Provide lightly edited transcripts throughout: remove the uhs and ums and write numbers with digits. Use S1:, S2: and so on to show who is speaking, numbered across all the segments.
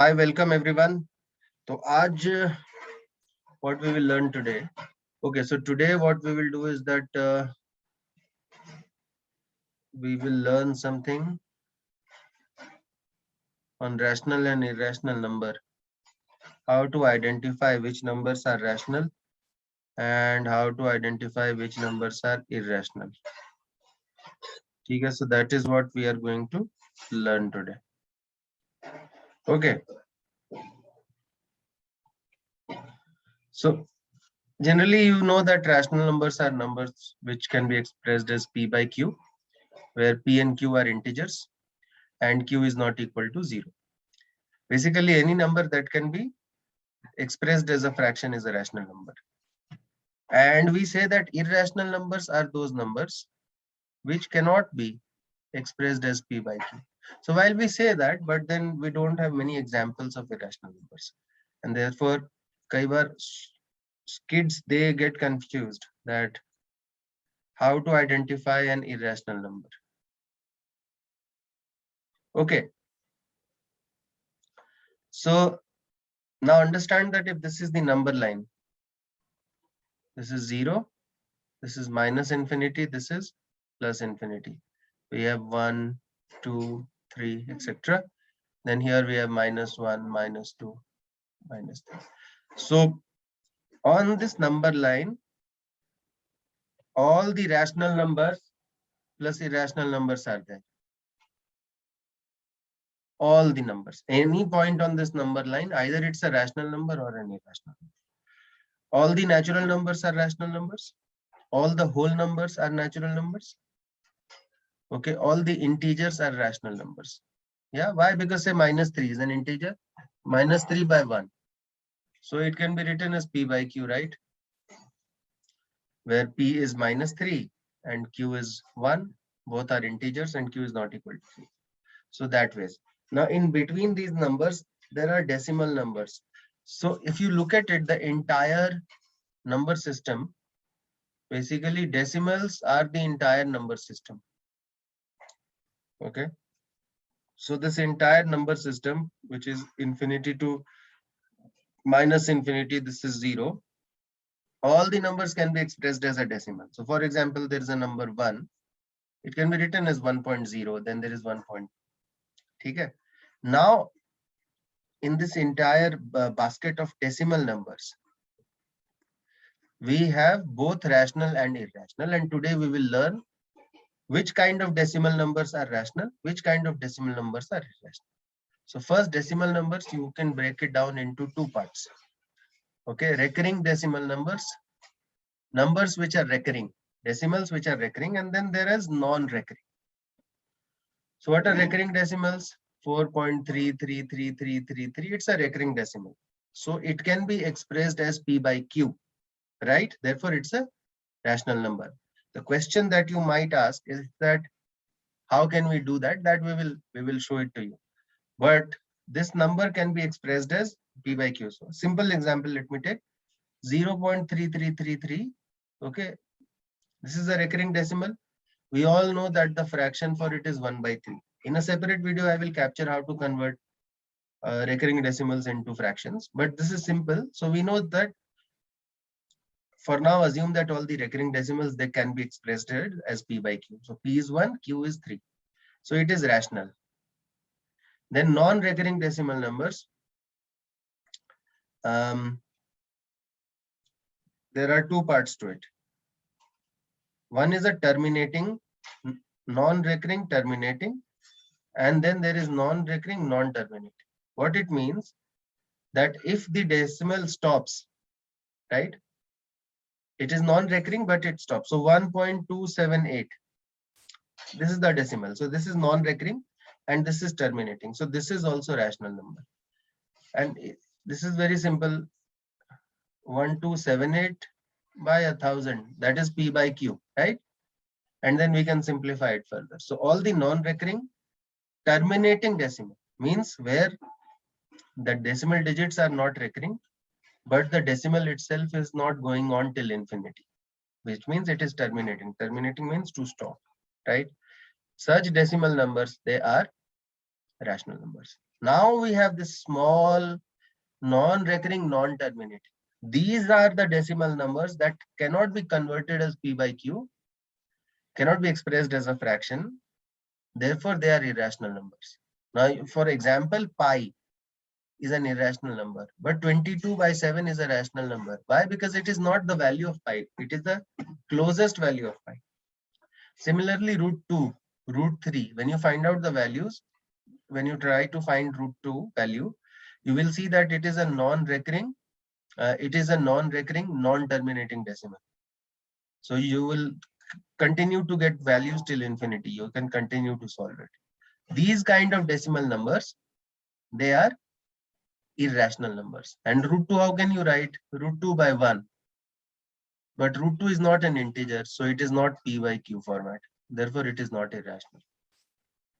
S1: Hi, welcome everyone. So, what we will learn today. Okay, so today what we will do is that we will learn something on rational and irrational number. How to identify which numbers are rational and how to identify which numbers are irrational. Okay, so that is what we are going to learn today. Okay, so generally you know that rational numbers are numbers which can be expressed as p by q, where p and q are integers and q is not equal to 0. Basically, any number that can be expressed as a fraction is a rational number. And we say that irrational numbers are those numbers which cannot be expressed as p by q. So while we say that, but then we don't have many examples of irrational numbers. And therefore, kai bar kids, they get confused that how to identify an irrational number. Okay. So now understand that if this is the number line, this is 0, this is minus infinity, this is plus infinity. We have 1, 2, 3, etc. Then here we have -1, -2, -3. So on this number line, all the rational numbers plus irrational numbers are there. All the numbers. Any point on this number line, either it's a rational number or an irrational number. All the natural numbers are rational numbers. All the whole numbers are natural numbers. Okay, all the integers are rational numbers. Yeah, why? Because say -3 is an integer, -3 by 1. So it can be written as p by q, right? Where p is -3 and q is 1. Both are integers and q is not equal to 3. So that way. Now in between these numbers, there are decimal numbers. So if you look at it, the entire number system, basically decimals are the entire number system. Okay. So this entire number system, which is infinity to minus infinity, this is 0. All the numbers can be expressed as a decimal. So for example, there is a number 1. It can be written as 1.0. Then there is 1. Okay. Now, in this entire basket of decimal numbers, we have both rational and irrational. And today we will learn which kind of decimal numbers are rational, which kind of decimal numbers are irrational. So first, decimal numbers, you can break it down into two parts. Okay, recurring decimal numbers, numbers which are recurring, decimals which are recurring, and then there is non-recurring. So what are recurring decimals? 4.33333. It's a recurring decimal. So it can be expressed as p by q, right? Therefore, it's a rational number. The question that you might ask is that how can we do that? That we will show it to you. But this number can be expressed as p by q. So simple example, let me take 0.3333. Okay, this is a recurring decimal. We all know that the fraction for it is 1/3. In a separate video, I will capture how to convert recurring decimals into fractions. But this is simple. So we know that for now, assume that all the recurring decimals, they can be expressed as p by q. So p is 1, q is 3. So it is rational. Then non-recurring decimal numbers. There are two parts to it. One is a terminating, non-recurring terminating, and then there is non-recurring non-terminating. What it means that if the decimal stops, right, it is non-recurring, but it stops. So 1.278, this is the decimal. So this is non-recurring and this is terminating. So this is also rational number. And this is very simple. 1278 by 1000, that is p by q, right? And then we can simplify it further. So all the non-recurring terminating decimal means where the decimal digits are not recurring, but the decimal itself is not going on till infinity, which means it is terminating. Terminating means to stop, right? Such decimal numbers, they are rational numbers. Now we have this small non-recurring, non-terminating. These are the decimal numbers that cannot be converted as P by Q, cannot be expressed as a fraction. Therefore, they are irrational numbers. Now, for example, pi is an irrational number, but 22 by 7 is a rational number. Why? Because it is not the value of pi. It is the closest value of pi. Similarly, root 2, root 3, when you find out the values, when you try to find root 2 value, you will see that it is a non-recurring, non-terminating decimal. So you will continue to get values till infinity. You can continue to solve it. These kind of decimal numbers, they are irrational numbers. And root 2, how can you write? Root 2 by 1. But root 2 is not an integer, so it is not P by Q format. Therefore, it is not irrational.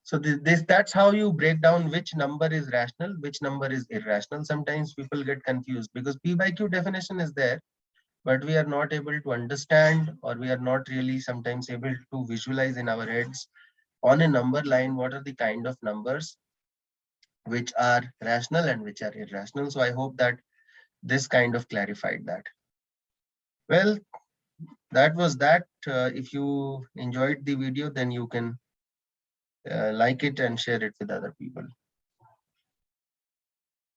S1: So that's how you break down which number is rational, which number is irrational. Sometimes people get confused because P by Q definition is there, but we are not able to understand, or we are not really sometimes able to visualize in our heads on a number line what are the kind of numbers which are rational and which are irrational. So I hope that this kind of clarified that. Well, that was that. If you enjoyed the video, then you can like it and share it with other people.